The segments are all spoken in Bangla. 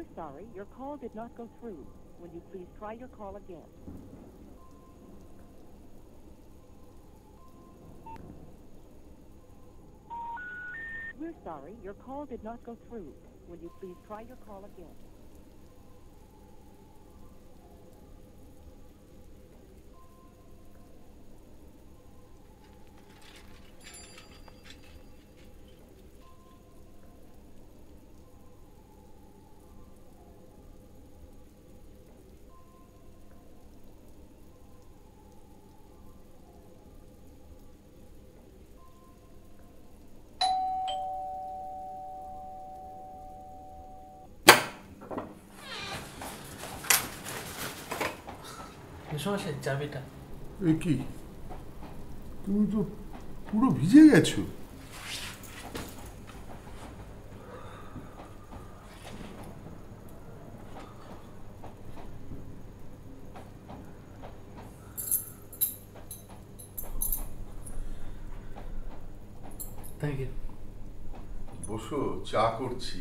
We're sorry, your call did not go through. Will you please try your call again? We're sorry, your call did not go through. Will you please try your call again? মেসোমশাই চাবিটা। এ কি, তুমি তো পুরো ভিজে গেছো। Thank you. বসো, চা করছি।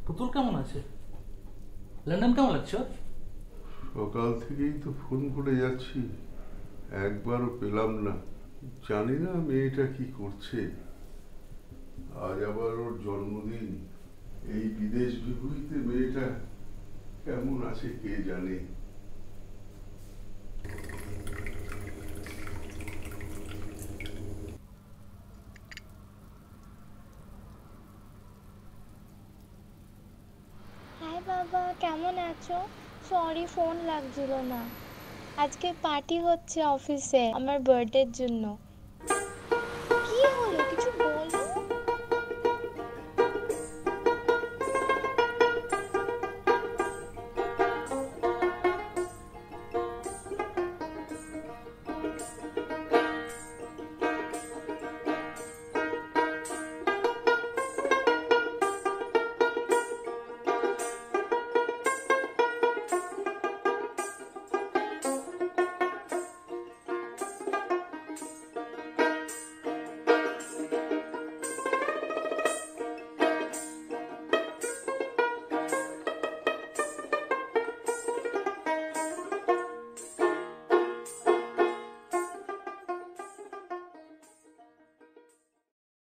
পুতুল কেমন আছে? লন্ডন কেমন লাগছে? সকাল থেকেই তো ফোন করে যাচ্ছি, একবারও পেলাম না। জানি না মেয়েটা কি করছে। আজ আবার ওর জন্মদিন। এই বিদেশ বিভূতিতে মেয়েটা কেমন আছে কে জানে। হাই বাবা, কেমন আছো? সরি ফোন লাগছিল না। আজকে পার্টি হচ্ছে অফিসে আমার বার্থডের জন্য।